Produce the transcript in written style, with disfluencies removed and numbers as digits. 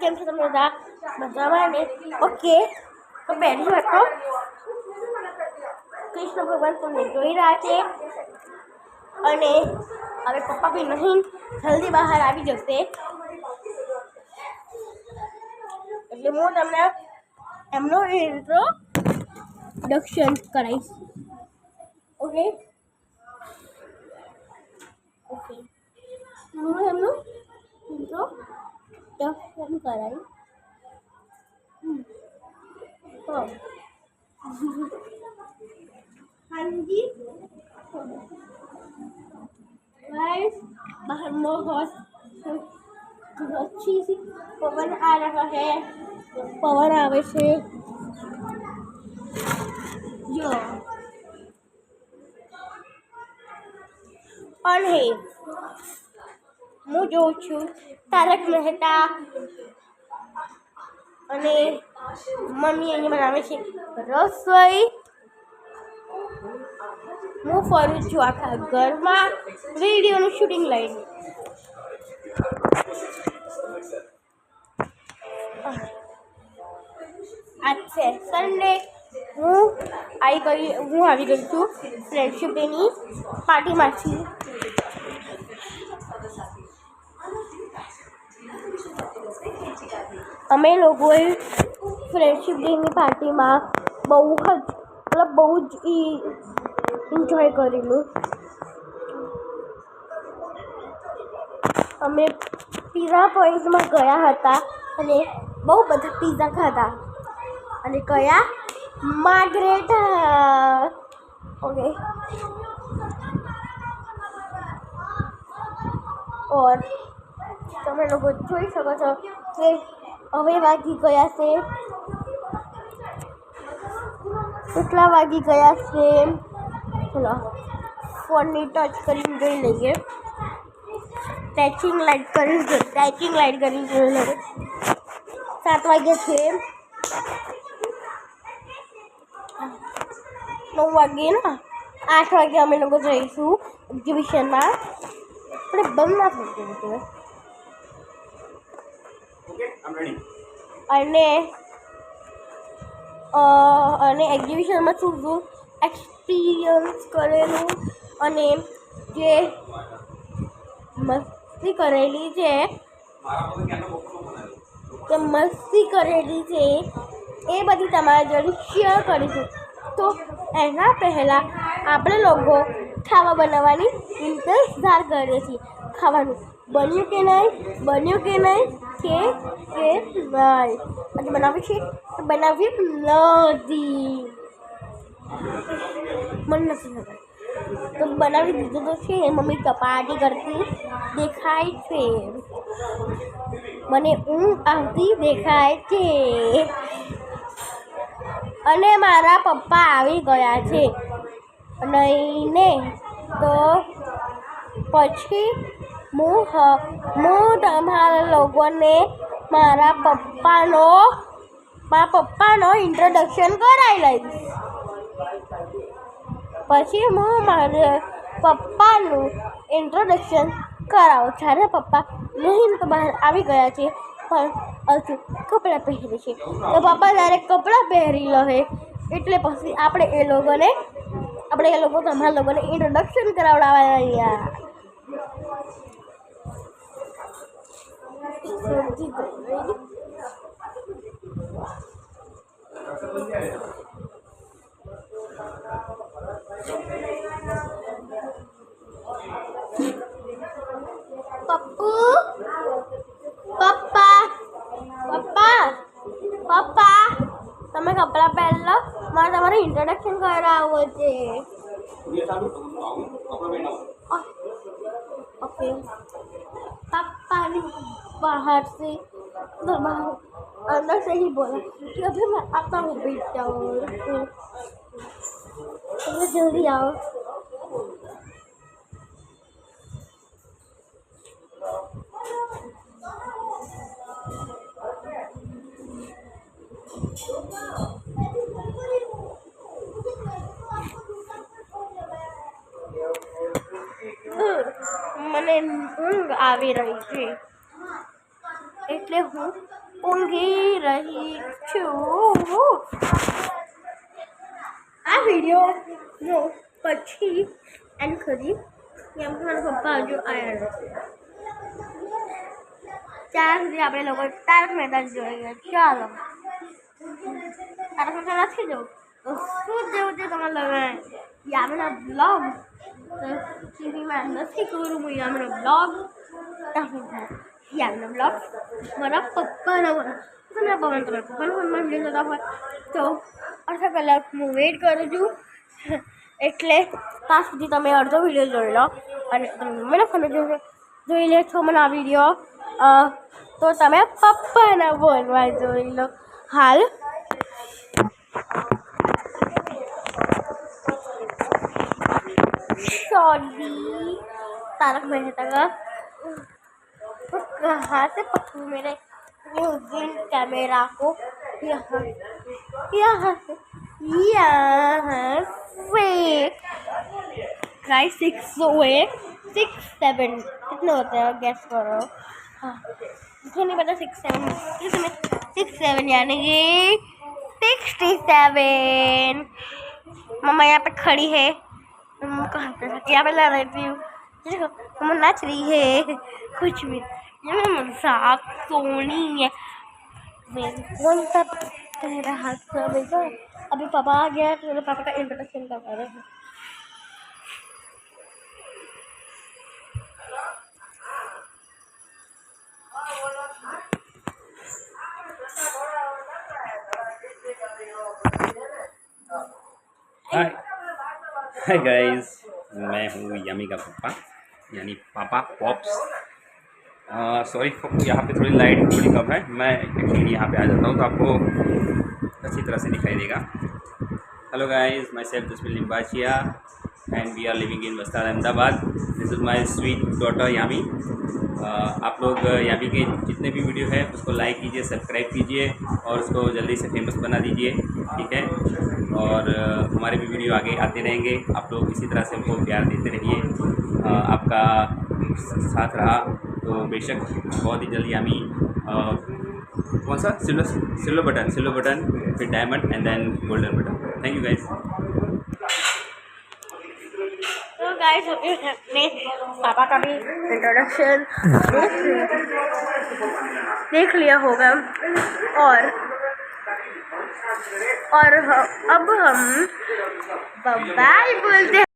કેમ છો તમે બધા મજામાં ને? ઓકે, તો પહેલી વાત તો કૃષ્ણ ભગવાન તમને જોઈ રહ્યા છે અને હવે પપ્પા બી નહીં જલ્દી બહાર આવી જશે, એટલે હું તમને એમનો ઇન્ટ્રોડક્શન કરાવીશ. ઓકે ઓકે હું એમનું ઇન્ટ્રોડક્શન કરાવીશ. हाँ जी, गाइस बाहर बहुत अच्छी सी पवन आ रहा है, पवन आवे છે જો અને હું જોઉં છું તારક મહેતા અને મમ્મી અહીંયા બનાવે છે રસોઈ. હું ફરું છું આખા ઘરમાં વિડીયોનું શૂટિંગ લઈને. આજ છે સન્ડે, હું આવી ગઈ છું ફ્રેન્ડશિપ ડેની પાર્ટીમાંથી. અમે લોકોએ ફ્રેન્ડશિપ ડેની પાર્ટીમાં બહુ જ એન્જોય કરેલું. અમે પીઝા પોઈન્ટમાં ગયા હતા અને બહુ બધા પીઝા ખાધા અને કયા માર્ગરેટ. ઓકે ઓર તમે લોકો જોઈ શકો છો કે હવે વાગી ગયા છે, કેટલા વાગી ગયા છે. ચલો ફોનની ટચ કરીને જોઈ લઈએ. ટેચિંગ લાઇટ કરી જોઈ લઈએ. 7 વાગ્યા છે, 9 વાગે ને 8 વાગે અમે લોકો જઈશું એક્ઝિબિશનમાં. આપણે બંધ ના થઈ ગયું અને એક્ઝિબિશનમાં શું એક્સપિરિયન્સ કરેલું અને જે મસ્તી કરેલી છે એ બધી તમારા જોડે શેર કરીશું. તો એના પહેલાં આપણે લોકો ખાવા બનાવવાની ઇંતજાર કરીએ છીએ. ખાવાનું બન્યું કે નહીં અને બનાવીએ નથી, મને નથી ખબર. તો બનાવી દીધું તો છે. મમ્મી ચપાટી કરતી દેખાય છે, મને ઊંઘ આવતી દેખાય છે અને મારા પપ્પા આવી ગયા છે નહીં ને. તો પછી હું તમારા લોકોને મારા પપ્પાનો ઇન્ટ્રોડક્શન કરાવી લઈશ. પછી હું મારા પપ્પાનું ઇન્ટ્રોડક્શન કરાવું. જ્યારે પપ્પા નહીં તો બહાર આવી ગયા છે પણ હજુ કપડાં પહેરે છે. તો પપ્પા જ્યારે કપડાં પહેરી લે એટલે પછી આપણે એ લોકો તમારા લોકોને ઇન્ટ્રોડક્શન કરાવડાવવાના. પપ્પા તમે કપડાં પહેર લો, મારે તમારું ઇન્ટ્રોડક્શન કરાવવું છે. ओके पापा ने बाहर से अंदर से ही बोला कि अभी मैं आता हूँ बेटा, तो जल्दी आओ. મને ઊંઘ આવી રહી છે. એક એટલે હું ઊંઘી રહી છું. આ વિડીયો પછી એન્ડ કરી કેમ કે મારા પપ્પા હજુ આવ્યા નથી. ત્યાં સુધી આપણે લોકો તારક મહેતા જોઈ ગયા. ચાલો તારક મહેતા નથી જવું તો શું જેવું છે તમારે લગે યામના બ્લોગ ટીવીમાં નથી કરું હું યામના બ્લોગ યામના બ્લોગ મારા પપ્પાના તમે પપ્પાના ફોનમાં વિડીયો જોતા હોય તો અડધા કલાક હું વેઇટ કરું છું. એટલે ત્યાં સુધી તમે અડધો વિડીયો જોઈ લો અને તમે મમ્મીના ફોનમાં જોઈ લે છો મને આ વિડીયો તો તમે પપ્પાના ફોનમાં જોઈ લો. હાલ सॉरी तारक मेहता का कहाँ से पकड़ूं मेरे म्यूजिक कैमरा को यहाँ से गाइस 6 हुए 6 7 कितने होते हैं गैस करो. हाँ मुझे नहीं पता 6 7 यानी कि 67. मम्मा यहाँ पे खड़ी है. कहाँ पे क्या पे ला रही थी देखो मम्मा नाच रही है कुछ भी. ये मेरा मजाक सोनी है. कौन सा तेरा हाथ से देखो अभी पापा आ गया तो मेरे पापा का इंट्रोडक्शन करवा रहे हैं. हाय गाइस, मैं हूँ यमी का पापा यानी पापा पॉप्स. सॉरी यहाँ पे थोड़ी लाइट थोड़ी कम है. मैं एक्चुअली यहाँ पे आ जाता हूँ तो आपको अच्छी तरह से दिखाई देगा. Hello guys, myself Jasmin Limbachiya and we are living in वस्ताद Ahmedabad. This is my sweet daughter Yami. आप लोग यामी के जितने भी वीडियो है उसको लाइक कीजिए, सब्सक्राइब कीजिए और उसको जल्दी से फेमस बना दीजिए. ठीक है, और हमारे भी वीडियो आगे आते रहेंगे. आप लोग इसी तरह से हमको प्यार देते रहिए. आपका साथ रहा तो बेशक बहुत ही जल्दी यामी कौन सा सिल्वर बटन फिर diamond and then golden button. Thank you guys. तो गाइस अपने पापा का भी इंट्रोडक्शन देख लिया होगा और अब हम बाय बोलते हैं.